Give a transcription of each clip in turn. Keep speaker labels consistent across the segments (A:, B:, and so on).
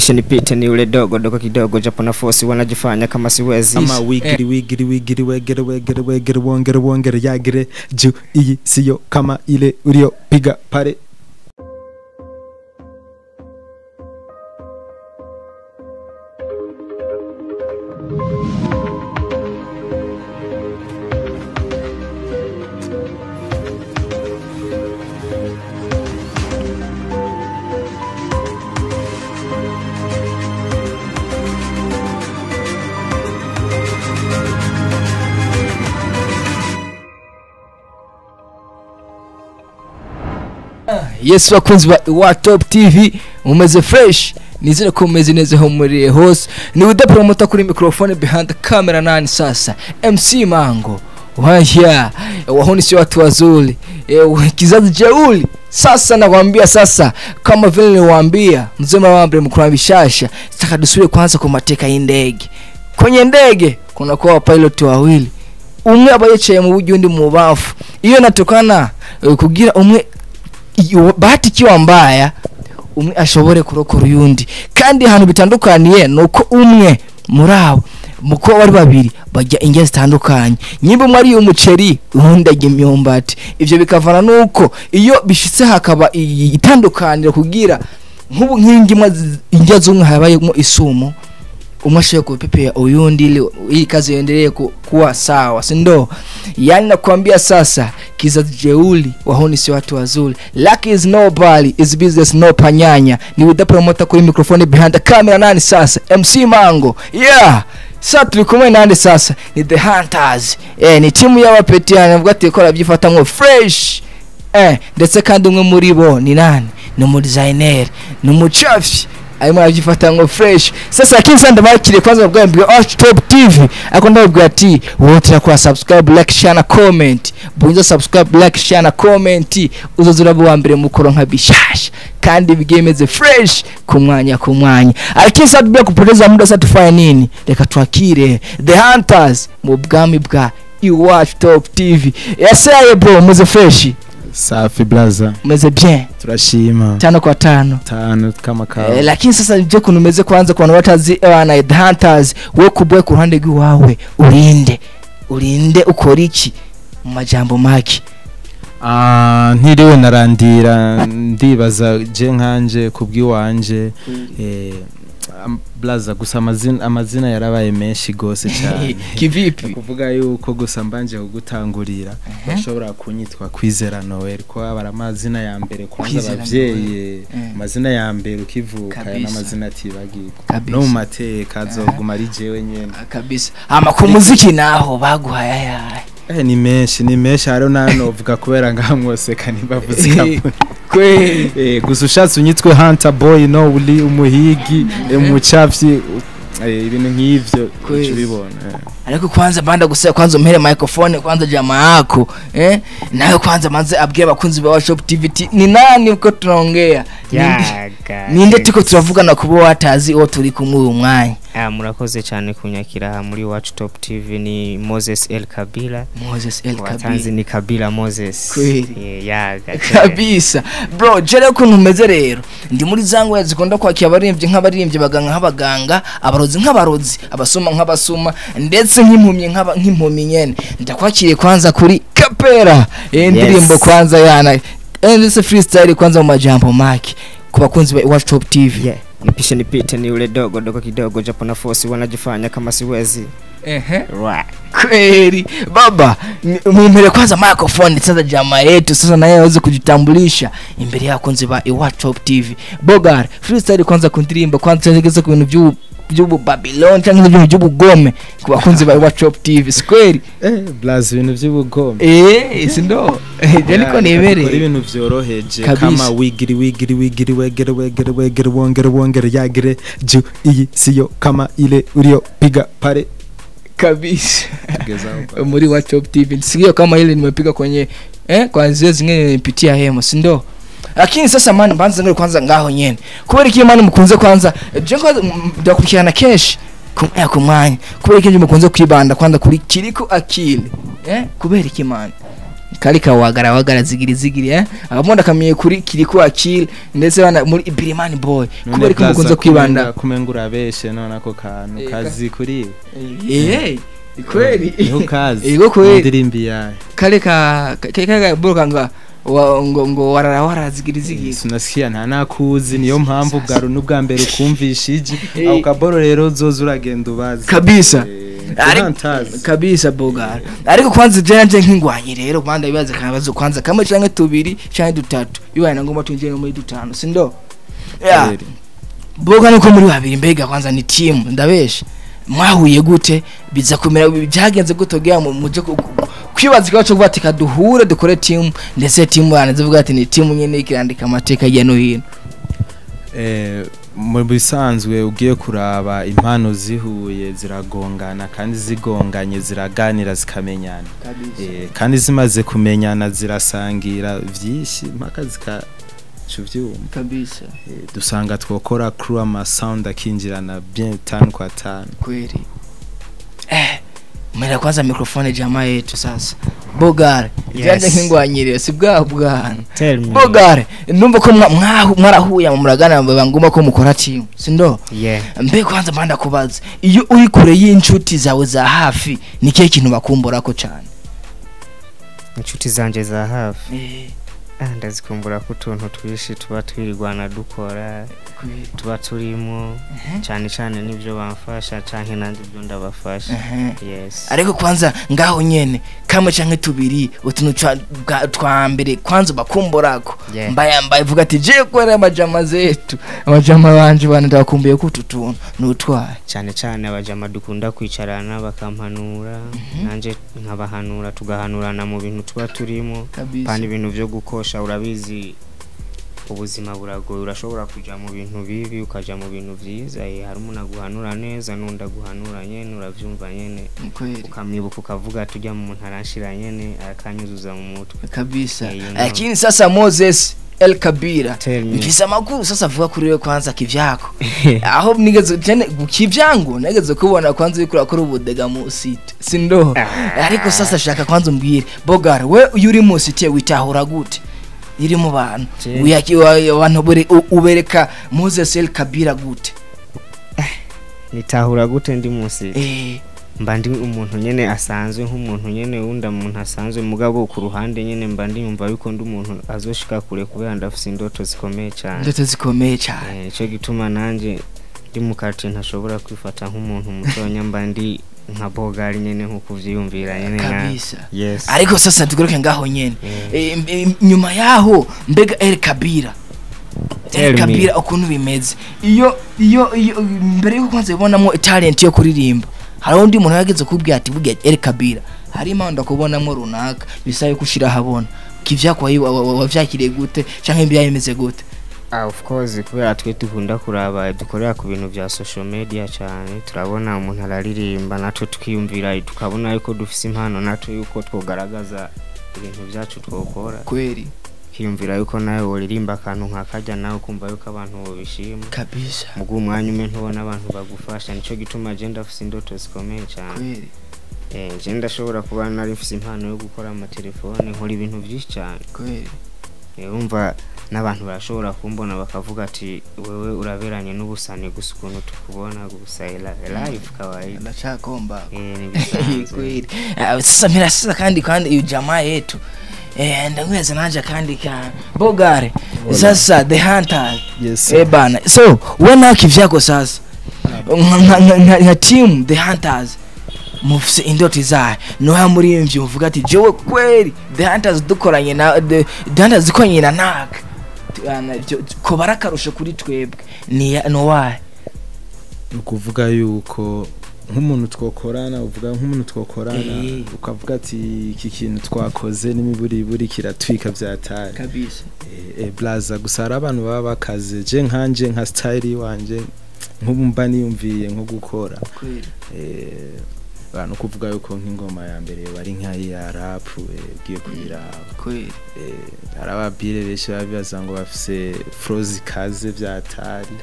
A: Nipishe nipite ni ule dogo dogo kidogo japo na force wanajifanya kama siwezi
B: ama wigiri wegere wongere yagire juu iyi siyo kama ile uliopiga pale.
C: Yes, wakunzi wa Top TV umeze fresh nizere ko umeze neza ho muri hose ni uda promoter kuri microphone behind the camera nani sasa MC Mango wahia wahoni si watu wazuri kizazi jeuli sasa nakwambia sasa kama vile niliwaambia mzema wambre mkura bishasha sitaka dusubire kwanza kwa mateka y'indege kwenye ndege kuna kwa pilot wawili umwe abayicaye mu bujundi mu bafu iyo natokana kugira umwe bahati kiwa mbaya umwe ashobore kurokora uyundi kandi hano bitandukaniye nuko umwe murabo muko bari babiri bajya inge zitandukanye nyimba umwe ari umuceri uhundi ajya imyumbati ivyo bikavana nuko iyo bishitse hakaba itandukanira kugira nk'ubu nk'ingimwe inge zumwe habayemo isumo umwashoye kupepea uyundi ili kazi iendelee kuwa sawa si ndo yani nakwambia sasa kizazi jeuli wahoni si watu wazuri lucky is nobody is business no panyanya ni with the promoter kuri microphone behind the camera nani sasa MC Mango yeah sasa tulikumwe nani sasa ni the hunters ni timu y'abapetiana navuga ati ko rabyifata ngo fresh ndetse kandi umwe muri bo ni nani ni mu designer ni mu chafi aimo ajifata ngo fresh sasa kinza ndabakire kwanza bwa Top TV akonda bwa ati wote kwa subscribe like share na comment bunza subscribe like share na comment uzozura bwa mbere mukoro nka bishasha kandi bigemeze fresh kumwanya akinza dubya kupoteza muda sasa tufanye nini reka twakire the hunters mu bwami bwa Top TV yasaye bro muze fresh
B: safi blaza
C: meze bien
B: turashima
C: 5 kwa 5
B: kama kawa
C: lakini sasa je kunumeze kwanza kwa watazi na the hunters we kubwe ku ruhande rw'iwawe urinde ukora iki mu majambo maki
B: ntiriwe narandira ndibaza je nkanje kubwiwanje blaza gusa amazina yarabaye menshi gose cyane
C: kivipi
B: kuvuga yuko gusa mbanje kugutangurira bashobora kunyitwa Kwizera Noel ko abara amazina ya mbere kwanza abavyeyi amazina ya mbere ukivuka n'amazina atibagirwa no mu mateka azoguma ari jewe nyene
C: kabisa ku muziki naho baguhaya
B: ni menshi haro nanovuga kubera ngamwose kanibavuzika
C: kwe
B: gusa ushatse unyitwe Hunter Boy no uli umuhigi umucafyi ibintu nk'ivyo ubibona
C: ariko kwanza banda gusaya kwanza umpere microphone kwanza jamaa yako nayo kwanza manze abwiye abakunzi ba Top TV ni nani uko tunaongea ninde tiko turavugana kubo watazi o turi kumwe uyu mwanya
A: murakoze cyane kunyakira muri wacu Top TV ni Moses El Kabila watanzi ni Kabila Moses
C: kabisa bro jere ko ntumeze rero ndi muri zango yazikunda kwakira abaririmbye nk'abaririmbye baganga nk'abaganga abarozi nk'abarozi abasoma nk'abasoma ndetse nk'impumyi nyene ndakwakiriye kwanza kuri kapera indirimbo kwanza yana ndetse freestyle kwanza mu majambo maki ku bakunzi ba Top TV
A: nipishe nipite ni ule dogo dogo kidogo japo na force wanajifanya kama siwezi
C: kweli baba mumpere kwanza microphone sasa jamaa yetu sasa naye aweze kujitambulisha imbere yakunzi ba Top TV bogar freestyle kwanza kundirimba kwanza tegeza ku bintu by'ubu Babylon cyangwa ibintu by'ubugome ku bakunzi ba Top TV square
B: blaze ibintu by'ubugome
C: sindo niko nebere
B: ibintu byoroheje kama wigiri wegere wongere yagire juu iyi siyo kama ile uliopiga pale
C: kabisa muri Top TV siyo kama ile nimepiga kwenye kwa zile zingine nipitia hemo sindo lakini sasa man banza ngere kwanza ngaho nyene kubera iki man mukunze kwanza je kwanza ndakurikirana kesh kumwanya kubera iki mukunze kwibanda kwanza kuri kiriko akili kubera iki man karika wagara zigiri abamunda kamiye kuri KIRIKOU akil ndetse bana muri Ibirimani boy kuba ariko mukunze kwibanda
B: kumengura beshe none ako kantu kazi kuri
C: kweli
B: niho kazi
C: ego kweli
B: ndirimbi yawe
C: karika burukanga ngo warazigiri
B: sinasikia nta nakuzi niyo mpamvu bwaro n'ubwa mbere ukumvishije ako kaboro rero zoza uragenda ubaza
C: kabisa bogara ariko kwanza janje nkingwanye rero kwanda bibaza kabazo kwanza kamwe canke tubiri canke dutatu bibaye na ngoma tunje no muri dutano sindo boga nuko muri babiri mbega kwanza ni team ndabesha mwahuye gute biza kumera byagenze gutogera muje kwibaza ko cyo batika duhure dukore team ndetse team banaze vuga ati ni team nyene ikirandika amateka ya no hino
B: mu bisanzwe ugiye kuraba impano zihuye ziragongana kandi zigonganye ziraganira zikamenyana kandi zimaze kumenyana zirasangira vyinshi mpaka zikacuvyuma
C: kabisa
B: dusanga twokora crew ama sound akinjirana bien 5 kwa 5
C: kweli mera kwanza microphone jamaa yetu sasa bogare janje nkingwanyire si bwa bwana bogare numva ko mwarahuye mu muragana banguma ko mukora team sindo mbe kwanza banda kubaza iyo uri kure y'inshuti zawe za hafi ni kihe kintu bakumbura ko cyane
A: inshuti zanje za hafi ndazikumbura ko tuntu twishi tuba twirigwana dukora tuba turimo cyane nivyo bamfasha canke nanje byo ndabafasha
C: ariko kwanza ngaho nyene kamwe canke tubiri utuntu twambere kwanza bakumburako mbaye vuga ati je kwera amajama zetu amajama banje bana ndakumbuye ko tutuntu nutwaye
A: cyane abajama dukunda kwicarana bakampanura nanje nkabahanura tugahanurana mu bintu tuba turimo kandi ibintu byo gukosha urabizi ubuzima buragoye urashobora kuja mu bintu bibi ukaja mu bintu vyiza hari umuntu aguhanura neza nunda guhanura nyene uravyumva nyene ukamwibuka ukavuga tujya mu muntu aranshira nyene akanyuzuza mu mutwe
C: kabisa lakini sasa Moses El Kabira mfise amakuru sasa vuga kuri we kwanza kivyako aho nigeze cyane kivyango nigeze kubona kwanza bikura kuri ubudega mu site sindo ariko sasa shaka kwanza umbwire bogara we yuri mu site witahura gute iri mu bantu abantu ubereka Moses El Kabira gute
A: nitahura gute ndi munsi mbandi umuntu nyene asanzwe nk'umuntu nyene unda muntu asanzwe mugabo ku ruhande nyene mbandi yumva yuko ndi umuntu azoshika kure kubera ndafise indoto zikomeye cyane cyo gituma nanje ndi mu kati ntashobora kwifata nk'umuntu mutonya mbandi nka bogari nyene nkuko vyiyumvira nyene
C: kabisa ariko sasa tugaruke ngaho nyene nyuma yaho mbega El Kabira ukuntu bimeze iyo mbere yuko kwanza ibonamo talent yo kuririmba hari undi muntu yageze kubwira ati bugiye El Kabira hari impanda kubonamo runaka bisaye kushira habona kivyako wavyakiriye gute canke byayemeze gute
A: of course kubera twe dukunda kuraba dukorera ku bintu bya social media cyane turabona umuntu araririmba natwe tukiyumvira tukabona yuko dufise impano natwe yuko twogaragaza ibintu byacu twokora
C: kweli
A: kiyumvira yuko nawe woririmba akantu nkakajya nawe kumva yuko abantu bobishima
C: kabisa
A: mugu umwanya umwe ntubona abantu bagufasha nico gituma agenda afise indoto zikomeye cyane
C: kweli
A: je ndashobora kuba nari mfise impano yo gukora ama telefone nkora ibintu byinshi cyane
C: kweli
A: umva n'abantu barashobora kumbona bakavuga ati wewe uraberanye n'ubusane gusa ukuntu tukubona gusa live kawaida
C: ndachakomba
A: kweli
C: sasa mira sasa kandi iyo jamaa yetu ndangweza nanje kandi ka bogare sasa the hunter bana so wana kivyako sasa nka team the hunters mufise indoti zaye no muri mvyo uvuga ati jewe kweli the hunters dukoranye na the hunters zikonye na naka ko barakarusha kuri twebwe ni no waye
B: ukuvuga yuko nk'umuntu twokorana uvuga nk'umuntu twokorana ukavuga ati iki kintu twakoze n'imiburi kiratwika byatari
C: kabisa
B: blaza gusa hari abantu baba bakaze je nkanje nka style wanje nk'umba niyumviye nko gukora abantu kuvuga yuko nk'ingoma ya mbere bari nka ya rap ugiye kugira
C: kweli
B: arababire beshe babibaza ngo bafise froze kaze byatari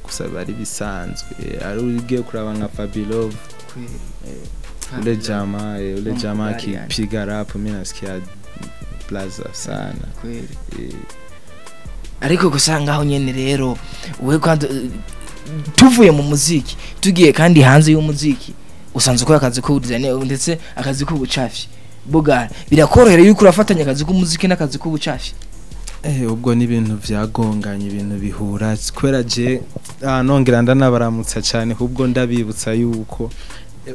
B: gusa bari bisanzwe ari ugiye kuraba nka Fabilov ule jama kipiga rap mimi nasikia blaza sana
C: kweli ariko gusanga aho nyene rero we kwanda tuvuye mu muziki tugiye kandi hanze y'umuziki usanzwe ukora akazi ko design ndetse akazi ko bucafi Bogara birakorohera yuko urafatanya akazi k'umuziki n'akazi ko bucafi
B: ubwo ni ibintu vyagonganye ibintu bihura kwera je nongera ndanabaramutsa cyane ubwo ndabibutsa yuko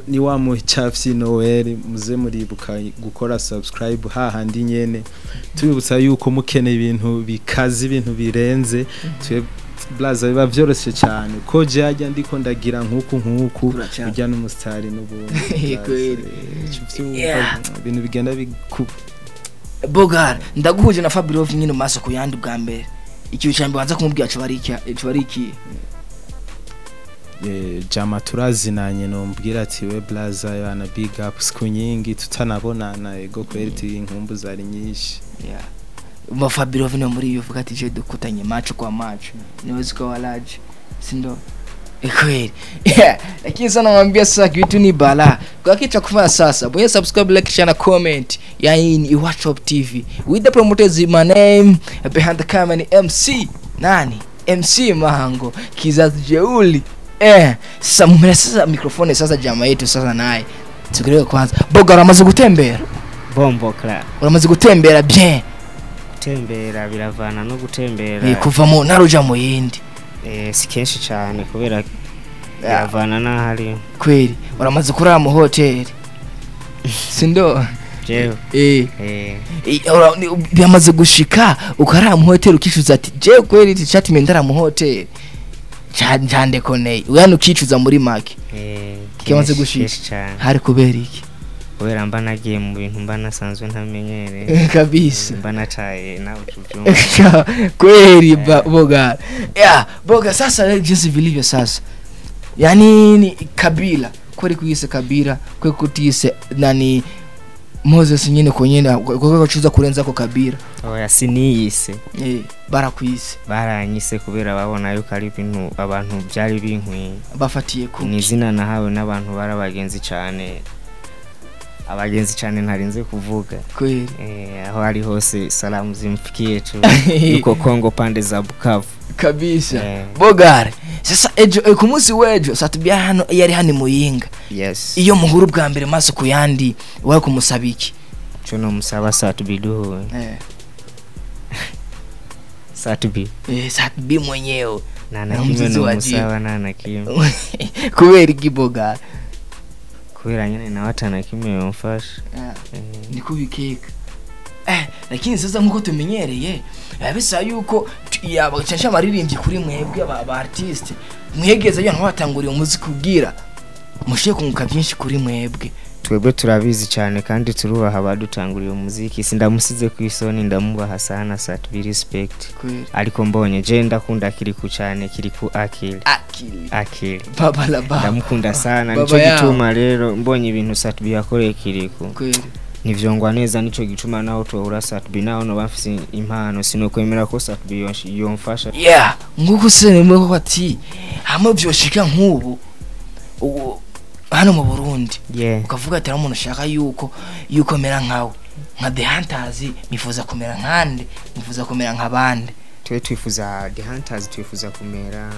B: ni wa mucafyi Noel muze muribuka gukora subscribe hahandi nyene tubibutsa yuko mukene ibintu bikazi ibintu birenze twe blaza biba vyoroshe cyane ko je ajya ndiko ndagira nkuku ujya n'umustari n'ubundi ibintu bigenda
C: Bogara ndaguhuje na Fabio nyine maso ku yandi bwa mbere ikiyo cyambe banza kumubwira cyo bariki
B: jama turazinanye no mbwira ati we blaza yana big ups kunyingi tutanabonana ego kweri inkumbu zari nyinshi
C: Uma Fabio vino muri yuvuga ati je dukutanye match kwa match niwezi kwa walaji sindo kweli lakini sana mwambia sasa kitu ni bala kwa kitu kufanya sasa boya subscribe like share na comment ya in WhatsApp TV with the promoters my name behind the camera ni MC nani MC Mahango kizazi jeuli sasa mumela sasa microphone sasa jamaa yetu sasa naye tukirewe kwanza Bogara amaze gutembera
A: bombo kla
C: uramaze gutembera bien
A: gutembera biravana no gutembera
C: kuva mu naruja mu yindi
A: si kenshi cyane kubera biravana n'ahari
C: kweli uramaze kurara mu hotel sindo
A: jewe
C: byamaze gushika ukarara mu hotel ukicuza ati je kweli tichatime ndara mu hotel cyande konei uyano ukicuza muri make kimaze gushika hari kubera iki
A: kubera mba nagiye mu bintu mba nasanzwe ntamenyere
C: kabisa
A: mba nacaye nawe tuvyumva
C: kweli Bogara Boga sasa jinsi vilivyo sasa yani ni kabila kweli kuyise kabila kwe kutise nani Moses nyine konyene kwa kuchuza kurenza ko kabila
A: oya siniyise
C: barakuyise
A: baranyise kubera babona yuko ari ibintu abantu byari binkwiye
C: bafatiye ku
A: nizina nahawe n'abantu barabagenzi cyane abagenzi cyane ntarinze kuvuga
C: kweli
A: aho ari hose salamu zimfikiye tu yuko Kongo pande za Bukavu
C: kabisa Bogara sasa ejo ku munsi wejo satubya hano yari hani muyinga
A: yes
C: iyo muhuru bwa mbere maso ku yandi wari kumusabiki
A: cyo no musaba satubidu
C: satubi mwenyewe
A: nakimwe no musaba nakimwe
C: kubera igibogara
A: kubera nyine na watana kimwe yomfasha
C: ni kubikeka lakini sasa nkuko tumenyereye yabisa yuko yabacansha amaririmbyi kuri mwebwe aba artist mwegeza yo ntwatanguriye umuziki kugira mushiye kunguka byinshi kuri mwebwe
A: twebwe turabizi cyane kandi turubaha abadutanguriye umuziki sindamusize ku isoni ndamubaha sana sat be respect ariko mbonye je ndakunda KIRIKOU cyane KIRIKOU akili
C: baba la baba
A: ndamukunda sana nico gituma rero mbonye ibintu sat be yakoreye KIRIKOU
C: kweli
A: nivyongwa neza nico gituma naho to sat be naho no bafise impano sinokwemera ko sat be yomfasha
C: nguko senemwe ko ati hamwe byoshika nkubu hano mu Burundi ukavuga ati umuntu ushaka yuko mera nkawe nka The Hunters mifuza kumera nkande mifuza kumera nk'abandi
A: twifuza The Hunters twifuza kumera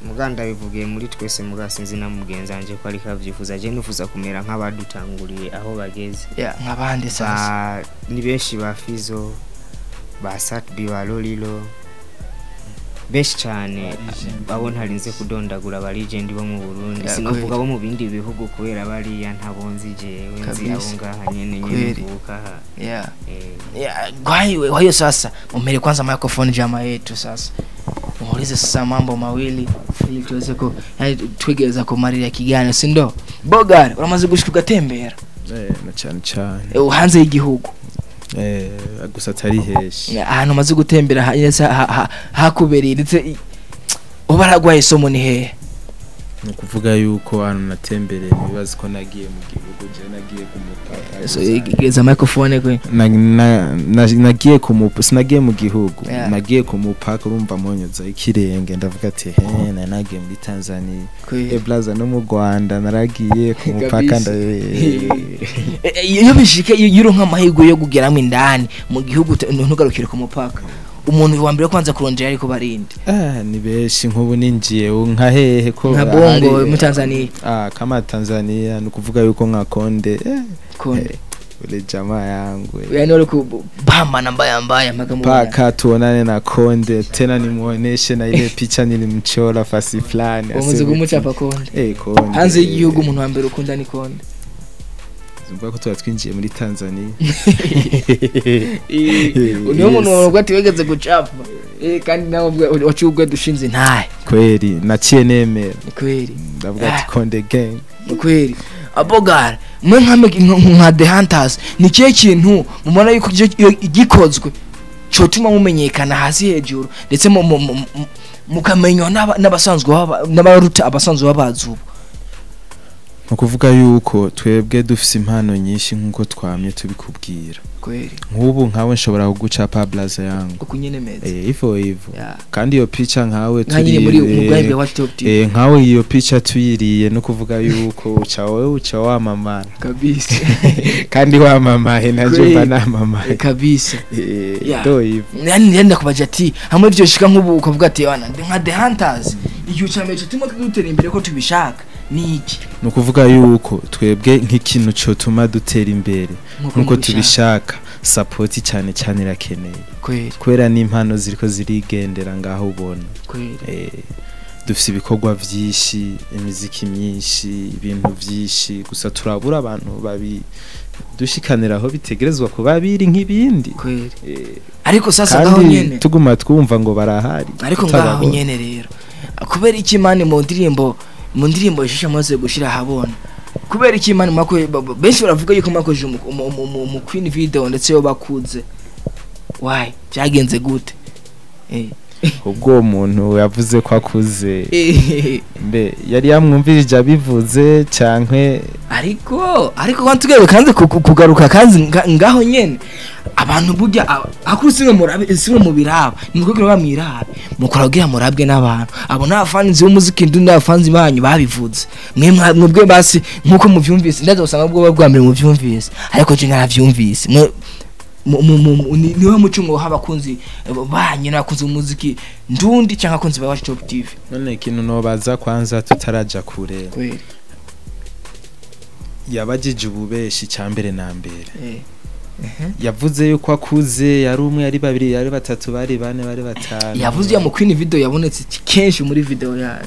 A: muganda bivugiye muri twese mugasinzi na mugenza anje ko ari kavyifuza je nifuza kumera nk'abadutanguriye aho bageze
C: nk'abandi sasa
A: ni benshi ba Fizo ba Sat Biwa Lolilo benshi cyane babona harinze kudondagura ba legend bo mu Burundi sinovuga bo mu bindi bihugu kubera bari ya ntabonzi jewe nzi abo ngaha nyene buka
C: kwayo sasa umere kwanza microphone jama yetu sasa umulize sasa mambo mawili ili tuweze ko twigeza ko marira kigana sindo Bogara uramaze gushika ugatembera
B: na cyane
C: hanze y'igihugu
B: gusa atari heshi
C: ahantu maze gutembera hakubereye ndetse ubaragwaye somo ni he
B: no kuvuga yuko hano natembereye nibaza ko nagiye mu gihugu je nagiye ku mupaka
C: so igeza microphone kwe
B: nagiye ku mupaka sinagiye mu gihugu nagiye ku mupaka urumva monyoza ikirenge ndavuga ati nagiye muri Tanzania eblaza no mu Rwanda naragiye ku mupaka
C: iyo bishike yuronka amahirwe yo kugeramo indani mu gihugu ntugarukire ku mupaka umuntu wa mbere kwanza kurondera ariko barinde
B: ni beshi nkubu ninjiye nka hehe ko
C: nka bongo mu Tanzania
B: kama Tanzania nukuvuga yuko nka konde ule jamaa yangu
C: yani wale kubamba namba mbaya
B: paka tuonane na konde tena nimuoneshe na ile picha nilimchora fasi fulani
C: umunze kumuchapa konde
B: konde
C: hanze y'igihugu umuntu wa mbere ukunda ni konde
B: zumva ko twatwinjiye muri Tanzania
C: uniyo umuntu wagati wegeze gucapa kandi nawe wacubwe dushinze ntaye
B: kweli naciye nemera
C: kweli
B: ndavuga ati konde gang
C: kweli abogara mwe nka The Hunters ni kiye kintu mumona yuko igikozwe cyotuma mumenyekana hasi hejuru ndetse mukamenywa n'abasanzwe n'abaruta abasanzwe babazuba
B: nukuvuga yuko twebwe dufise impano nyinshi nkuko twamye tubikubwira
C: kweli
B: nkubu nkawe nshobora kugucapa blaze yangu
C: ukunyenemeza
B: ivo kandi iyo picha nkawe
C: turi muri umugwembe wa Top TV
B: nkawe iyo picha tuyiriye no kuvuga yuko uca wamamara
C: kabisa
B: kandi wamamaye naje mba namamaye
C: kabisa
B: do ivo
C: yani ndenda kubaje ati hamwe byo shika nkubu ukavuga ati wana nka The Hunters iyo cyameje timo dutera imbere ko tubishaka niki
B: nukuvuga yuko twebwe nk'ikintu cyo tuma dutera imbere nkuko tubishaka support cyane cyane irakeneye kwera n'impano ziriko zirigendera ngaho ubona dufise ibikorwa vyinshi imiziki myinshi ibintu vyinshi gusa turabura abantu babi dushikanira aho bitegerezwa kuba biri nk'ibindi
C: ariko sasa ngaho nyene
B: tuguma twumva ngo barahari
C: ariko ngaho nyene rero kubera iki mani mu ndirimbo ishusha maze gushira habona kubera iki mani mako benshi baravuga yuko makoje mu Queen video ndetse yo bakuze why byagenze gute
B: ubwo umuntu yavuze ko akuze mbe yari yamwumvirije abivuze cyankwe
C: ariko kwantugebe kanze kugaruka kanze ngaho nyene abantu burya akurusinga mu biraba niko bamwiraba mukora kugira murabwe n'abantu abo n'abafanzi b'umuziki ndu n'abafanzi banyu babivuze mwebwe basi nkuko muvyumvise ndaza usanga bwo bwambere muvyumvise ariko je naravyumvise niwe mucungo habakunzi banyu n'abakunzi b'umuziki ndundi cyangwa akunzi ba Top TV
B: none ikintu nobaza kwanza tutaraja kure yabajije ububeshi cyambere na mbere yavuze yuko akuze yari umwe yari babiri yari batatu bari bane bari batanu
C: yavuze ya mu Queen video yabonetse kenshi muri video yayo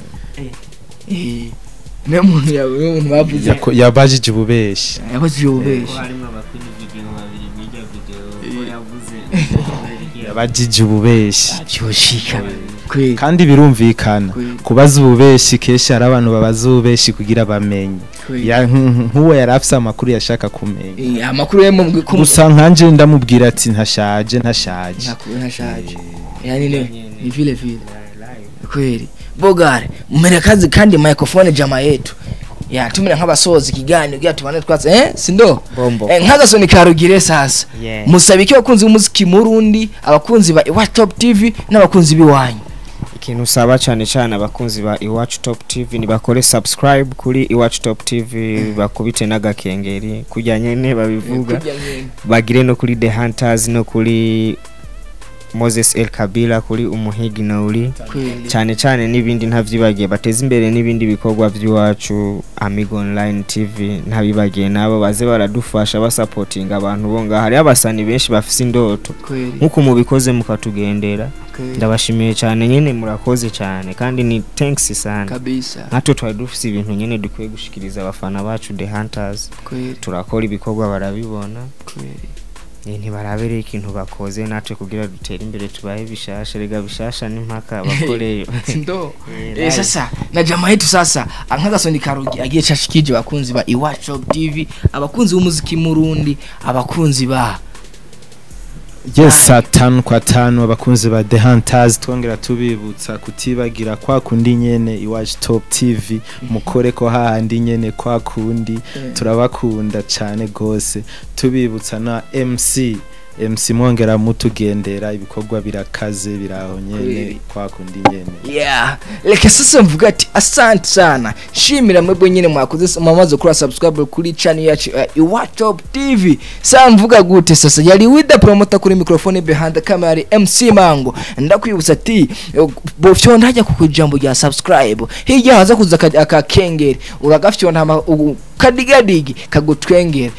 C: ne muntu bavuze
B: yabajije ububeshi
A: harimo abakwini video babiri bijya video yavuze
B: yabajije ububeshi
C: cyoshika
B: kandi birumvikana kubaza ububeshi keshi hari abantu babaza ububeshi kugira bamenye nkuwe yarafise amakuru yashaka kumenya
C: amakuru ye
B: gusa nkanje ndamubwira ati ntashaje
C: yani ni vile kweli bogare mmerekazi kandi microphone jama yetu tumira nk'abasozi kiganiro giya tubane twatse sindo nk'agasoni karugire sasa musabike abakunzi b'umuziki murundi abakunzi ba Iwacu Top TV n'abakunzi biwanyu
A: ikintu usaba cyane cyane abakunzi ba Iwacu Top TV ni bakore subscribe kuri Iwacu Top TV bakubite n'agakengeri kujyanye ne babivuga bagire no kuri The Hunters no kuri Moses El Kabila kuri umuhigi na uri cyane n'ibindi ntavyibagiye bateza imbere n'ibindi bikorwa by'iwacu Amigo Online TV ntabibagiye nabo baze baradufasha basupporting abantu bonga hari abasani benshi bafise indoto nkuko mubikoze mukatugendera ndabashimiye cyane nyene murakoze cyane kandi ni thanks sana
C: kabisa
A: natwe twari dufise ibintu nyene dukwiye gushikiriza abafana bacu The Hunters turakora ibikorwa barabibona ntibarabere ikintu bakoze natwe kugira dutere imbere tubaye bishasha rega bishasha n'impaka bakoreyo
C: ndo sasa na jamaa yetu sasa nk'agasoni karugi agiye cashikije bakunzi ba Iwacu TV abakunzi b'umuziki murundi abakunzi ba
B: yes 5 kwa 5 abakunzi ba The Hunters twongera tubibutsa kutibagira kwa kundi nyene iwacu Top TV mukore ko hahandi nyene kwa kundi turabakunda cyane gose tubibutsa na MC mwongera mutugendera ibikorwa birakaze biraho nyene kwa kundi nyene
C: reka sasa mvuga ati asante sana shimira mwebwe nyene mwakoze mamaze kuri subscribe kuri channel yacu iwacu Top TV sa mvuga gute sasa yari with the promoter kuri microphone behind the camera MC Mango ndakwibutsa ati bofyo ndajya kukujambo rya subscribe hirya haza kuza akakengeri uragafyona kadigadigi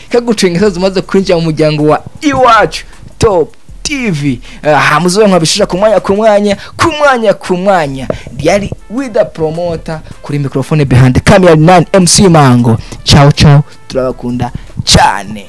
C: kagutwengera zimaze kwinjira mu muryango wa iwacu Top TV hamuzoye nkabishira ku mwanya yari with the promoter kuri microphone behind the camera 9 MC Mango ciao turabakunda cyane.